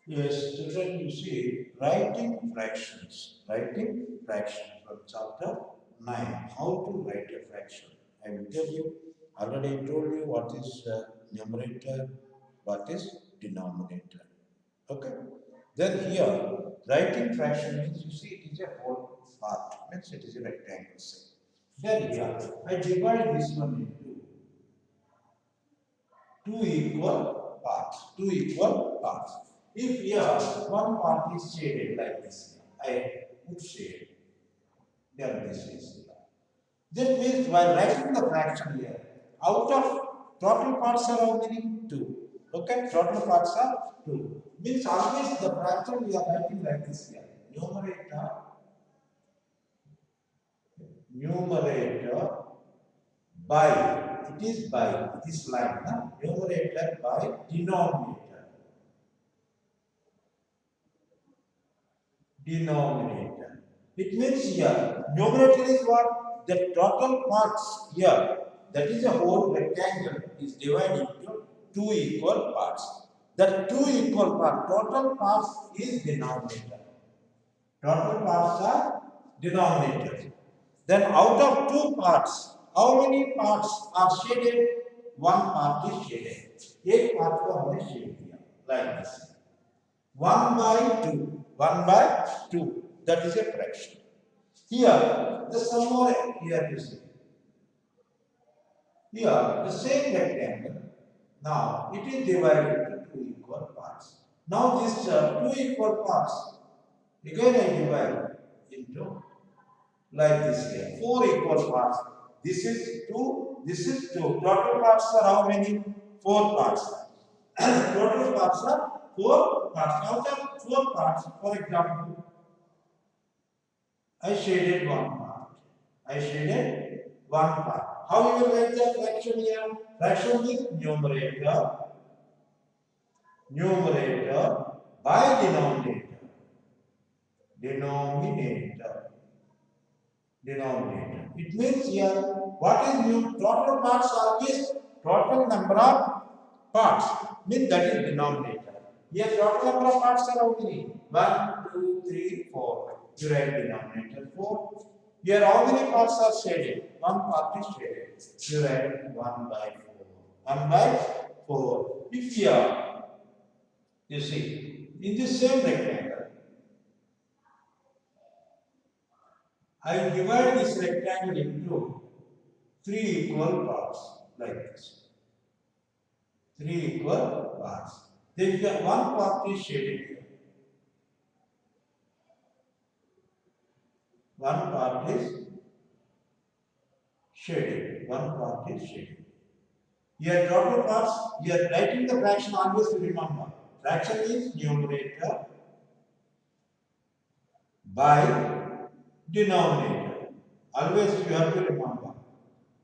Yes, children, you see, writing fractions. Writing fractions from chapter 9. How to write a fraction. I will tell you, already told you what is numerator, what is denominator. Okay? Then here, writing fraction means, you see, it is a whole part, means it is a rectangle. Then here, I divide this one into two equal parts. Two equal parts. If here one part is shaded like this, I put shade. Then this is here. That means while writing the fraction here, out of total parts are how many? Two. Okay, total parts are two. Means always the fraction we are writing like this here. Numerator by, it is by, it is line, numerator by denominator. Denominator. It means here, numerator is what? The total parts here, that is a whole rectangle, is divided into two equal parts. The two equal parts, total parts is denominator. Total parts are denominator. Then out of two parts, how many parts are shaded? One part is shaded. एक part को हमने shade किया like this. 1 by 2. 1 by 2. That is a fraction. Here, the some more here you see. Here, the same rectangle. Now, it is divided into two equal parts. Now, these two equal parts, again I divide into like this here. Four equal parts. This is 2, this is 2. Total parts are how many? 4 parts. Total parts are 4 parts. Out of 4 parts, for example, I shaded one part. I shaded one part. How you will write the fraction here? Fraction is numerator by denominator. Denominator. It means here, what is new? Total parts are this total number of parts. Means that is denominator. Here total number of parts are how many? 1, 2, 3, 4. You write denominator 4. Here how many parts are shaded? One part is shaded. You write 1 by 4. 1 by 4. If here, you see, in this same rectangle, I divide this rectangle into three equal parts like this. Three equal parts. Then one part is shaded here. One part is shaded. One part is shaded. Here total parts, here writing the fraction always remember. Fraction is numerator by denominator. Always you have to remember.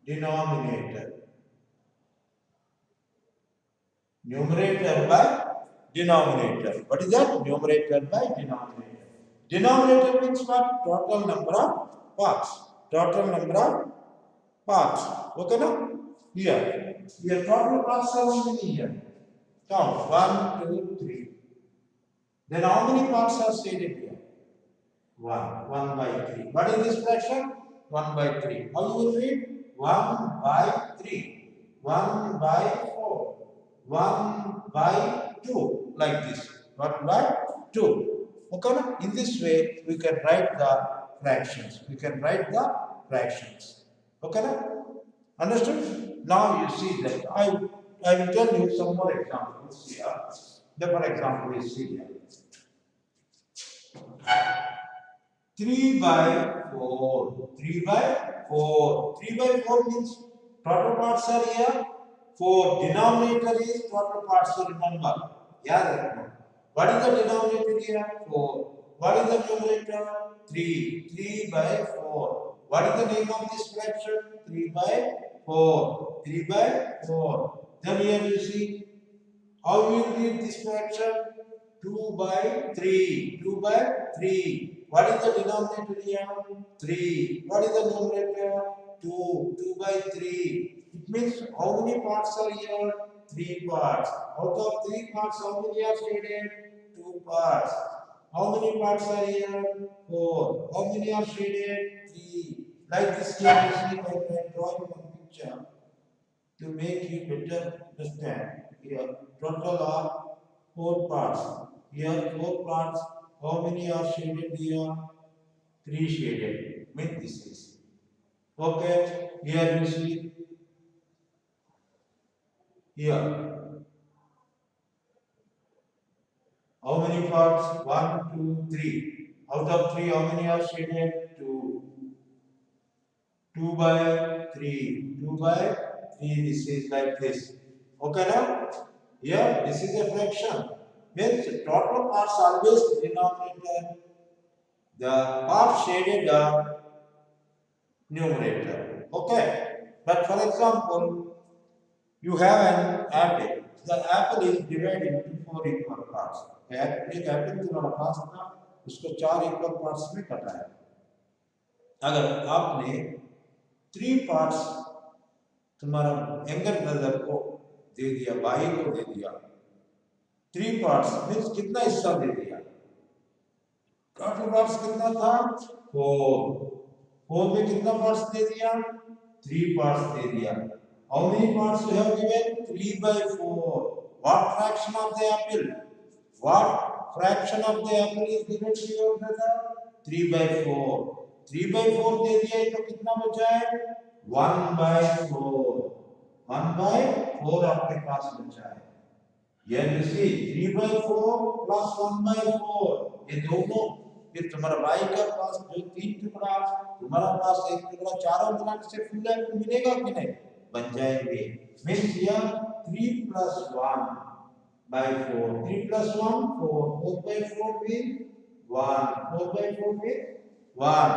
Denominator. Numerator by denominator. What is that? Numerator by denominator. Denominator means what? Total number of parts. Total number of parts. Okay now? Here. Here total parts are how many here? Count. 1, 2, 3. Then how many parts are shaded here? 1. 1 by 3. What is this fraction? 1 by 3. How you will read? 1 by 3. 1 by 4. 1 by 2. Like this. 1 by 2. Okay? In this way, we can write the fractions. We can write the fractions. Okay? Understood? Now you see that I will tell you some more examples here. The for example is here. 3 by 4. 3 by 4. 3 by 4 means total parts are here. 4. Denominator is total parts, so remember. Yeah, what is the denominator here? 4. What is the numerator? 3. 3 by 4. What is the name of this fraction? 3 by 4. 3 by 4. Then here you see, how you read this fraction? 2 by 3. 2 by 3. What is the denominator here? 3. What is the numerator? 2. 2 by 3. It means how many parts are here? 3 parts. Out of 3 parts, how many are shaded? 2 parts. How many parts are here? 4. How many are shaded? 3. Like this here, you see, I am drawing one picture to make you better understand. Here, total are 4 parts. Here, 4 parts. How many are shaded here? 3 shaded. Means this is. Okay. Here you see. Here. How many parts? 1, 2, 3. Out of 3, how many are shaded? 2. 2 by 3. 2 by 3. This is like this. Okay now? Here, this is a fraction. Means total parts always denominator. The part shaded are numerator. Okay. But for example, you have an apple. The apple is divided into 4 equal parts. एक Apple तुम्हारा पास था, उसको 4 equal parts में कटा है. अगर आपने 3 parts तुम्हारा यंगर ब्रदर को दे दिया, भाई को दे दिया, 3 पार्ट्स मीन्स कितना हिस्सा दे दिया? टोटल पार्ट्स कितना था? 4. 4 में कितना पार्ट्स दे दिया? 3 पार्ट्स दे दिया. How many parts you have given? 3 by 4. What fraction of the apple? What fraction of the apple is given to your brother? 3 by 4. 3 by 4 दे दिया तो कितना बचा है? 1 by 4. 1 by 4 आपके पास बचा है. Here you see 3 by 4 plus 1 by 4. ये दोनों फिर तुम्हारा भाई का पास जो 3 टुकड़ा, तुम्हारा पास 1 टुकड़ा, चारों मिलाकर से फुल एप्पल मिलेगा कि नहीं? बन जाएंगे. Means here 3 plus 1 by 4. 3 plus 1 4. 4 by 4 means 1. 4 by 4 means 1.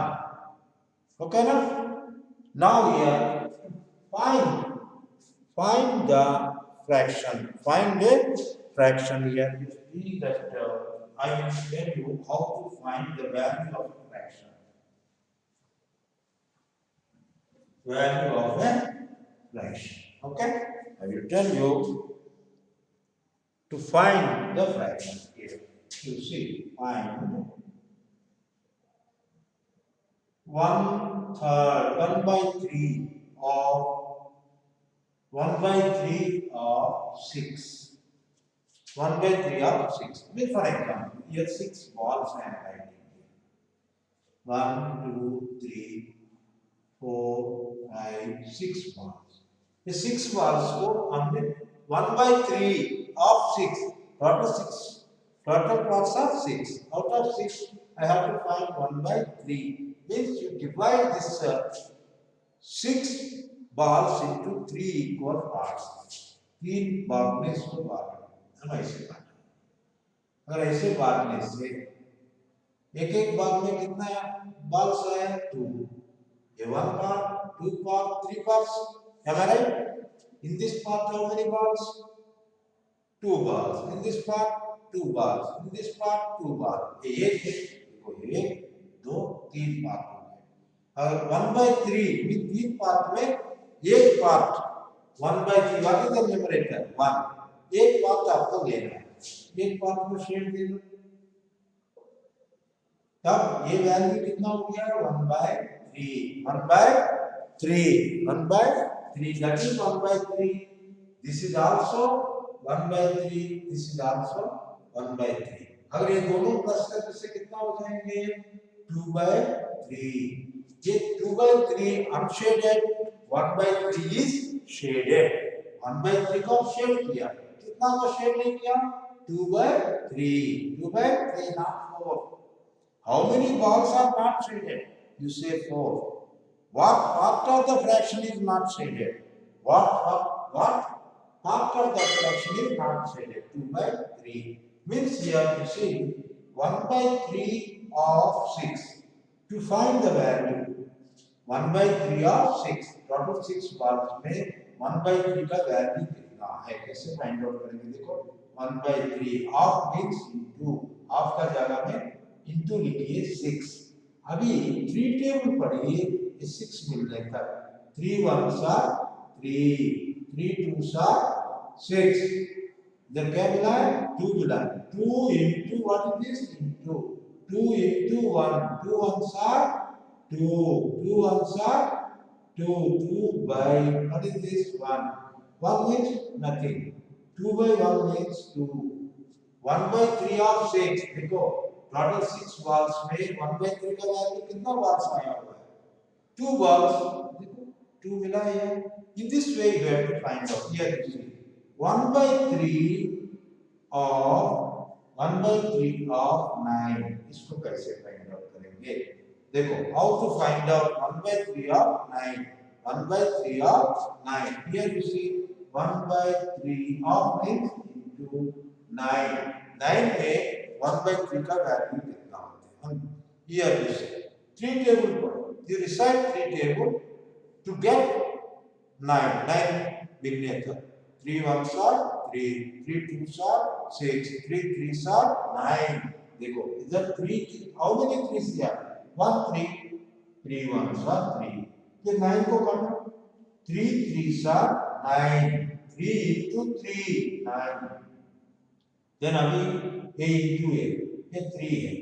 Okay now? Now here find the fraction. Find a fraction here. See that I will tell you how to find the value of a fraction. Value of a fraction. Okay? I will tell you to find the fraction here. You see, find 1 by 3 of 1 by 3 of 6. 1 by 3 of 6. Mean for example, here 6 balls I am writing here. 1, 2, 3, 4, 5, 6 balls. The 6 balls को हमने 1 by 3 of 6. Total 6. Total parts are 6. Out of 6, I have to find 1 by 3. Means you divide this 6 balls into 3 equal parts. 3 भाग में इसको बांटो. हम ऐसे बांटो. अगर ऐसे बांटने से एक भाग में कितना balls है? 2. ये 1 part, 2 part, 3 parts. Am I right? In this part, how many balls? 2 balls. In this part, 2 balls. In this part, 2 balls. ये एक 2 3 पार्ट हो गए. अगर 1 by 3 में 3 पार्ट में एक पार्ट 1 by 3 वाली तो न्यूमरेटर 1. एक पार्ट आपको लेना है. एक पार्ट को शेड दे दो. तब ये वैल्यू कितना हो गया? 1 by 3. 1 by 3. 1 by 3. That is 1 by 3. This is also 1 by 3. This is also 1 by 3. अगर ये दोनों प्लस करने से कितना हो जाएंगे? 2 by 3. ये 2 by 3 unshaded, 1 by 3 is shaded. 1 by 3 को शेड किया. कितना को शेड नहीं किया? 2 by 3. 2 by 3 not 4. How many balls are not shaded? You say 4. What part of the fraction is not shaded? What part of the fraction is not shaded? 2 by 3. Means here you see 1 by 3 of 6. To find the value 1 by 3 of 6. Total 6 balls में 1 by 3 का value कितना है? कैसे find out करेंगे? देखो 1 by 3 of means into. Of का जगह में इनटू लिखिए 6. अभी 3 टेबल पढ़िए, ये 6 मिलने तक 3 1s are 3, 3 2s are 6. इधर क्या मिला है? 2 मिला है। 2 into what is this? Into 2 into 1. 2 ones are 2. 2 ones are 2. 2 by what is this? 1. 1 means nothing. 2 by 1 means 2. 1 by 3 of 6. देखो टोटल 6 balls में 1 by 3 का वैल्यू कितना balls आया हुआ है? 2 balls. देखो 2 मिला है। In this way you have to find out. Here you see 1 by 3 of 1 by 3 of 9. इसको कैसे फाइंड आउट करेंगे? देखो how to find out 1 by 3 of 9. 1 by 3 of 9. Here you see 1 by 3 of means into 9. 9 में 1 by 3 का value कितना होता है? Here you see 3 table पढ़ो. You recite 3 table to get 9. 9 मिलने तक 3 ones are 3, 3 twos are 6, 3 threes are 9. देखो इधर 3 how many threes here? 1 3, 3 ones are 3. फिर 9 को काटो. 3 threes are 9. 3 into 3 9. Then अभी a into a ये 3 है,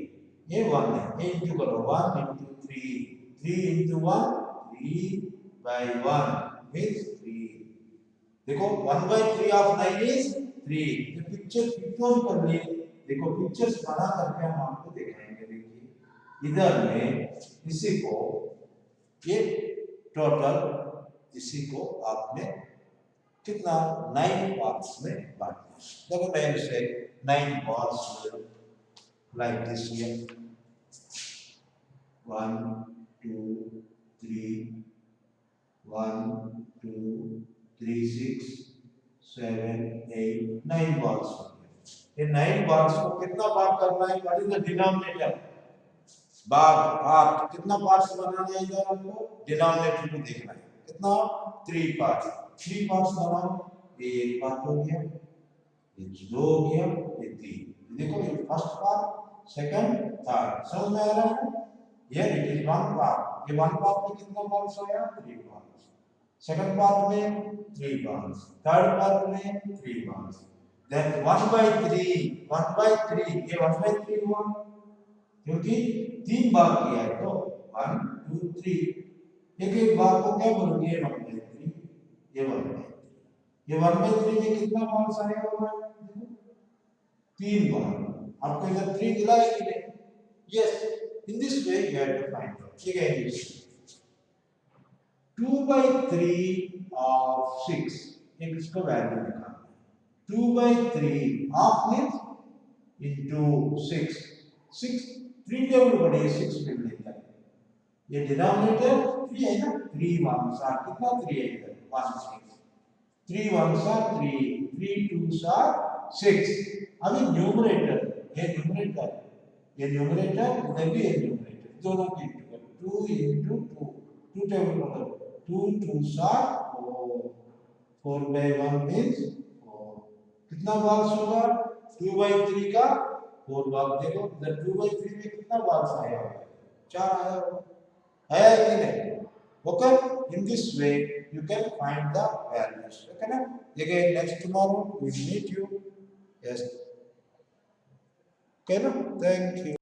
ये 1 है. a into करो 1 into 3. 3 into 1 3 by 1 means 3. देखो 1 by 3 of 9 is 3. ये पिक्चर कर लिए. देखो पिक्चर्स बना करके हम आपको दिखाएंगे. देखिए इधर में इसी को ये टोटल इसी को आपने कितना 9 पार्ट्स में बांटना. देखो मैं इसे 9 parts like this here 1 2 3 1 2 3 6 7 8 9 balls. ये 9 balls को कितना भाग करना है? What is the denominator? भाग कितना पार्ट्स बनाना है? इधर हमको डिनोमिनेटर को देखना है. कितना? 3 पार्ट्स. 3 पार्ट्स बनाओ. ये एक पार्ट हो गया, ये 2 हो गया, ये 3. देखो ये फर्स्ट पार्ट, सेकंड, थर्ड. समझ में आ रहा है? Here it is one part. ये वन पार्ट में कितना पार्ट्स आया? 3 पार्ट्स. सेकंड पार्ट में 3 पार्ट्स. थर्ड पार्ट में 3 पार्ट्स. Then 1 by 3. 1 by 3 ये 1 by 3 हुआ क्योंकि 3 भाग किया है. तो 1 2 3 एक एक भाग को क्या बोलोगे? 1 by 3. ये 1 by 3. ये 1 by 3 में कितना भाग आया हुआ है? 3 भाग. आपको इधर 3 मिला है कि नहीं? Yes. In this way you have to find out. ठीक है. 2 by 3 of 6. एक इसका वैल्यू निकालना. 2 by 3 half means into 6. 6 3 table बड़े 6 मिल लेता है. ये डिनोमिनेटर 3 है ना. 3 ones are कितना? 3 है इधर 1 6. 3 ones are 3, 3 twos are 6. अभी न्यूमरेटर ये न्यूमरेटर इधर भी ये न्यूमरेटर दोनों की 2 into 2 2 टेबल मतलब 2 twos are 4. 4 by 1 means 4. कितना बाल्स होगा? 2 by 3 का 4 भाग. देखो इधर 2 by 3 में कितना बाल्स आया होगा? 4 आया होगा. है कि नहीं? Okay. In this way you can find the values. Okay ना? Again next tomorrow we meet you. Yes. Okay ना? Thank you.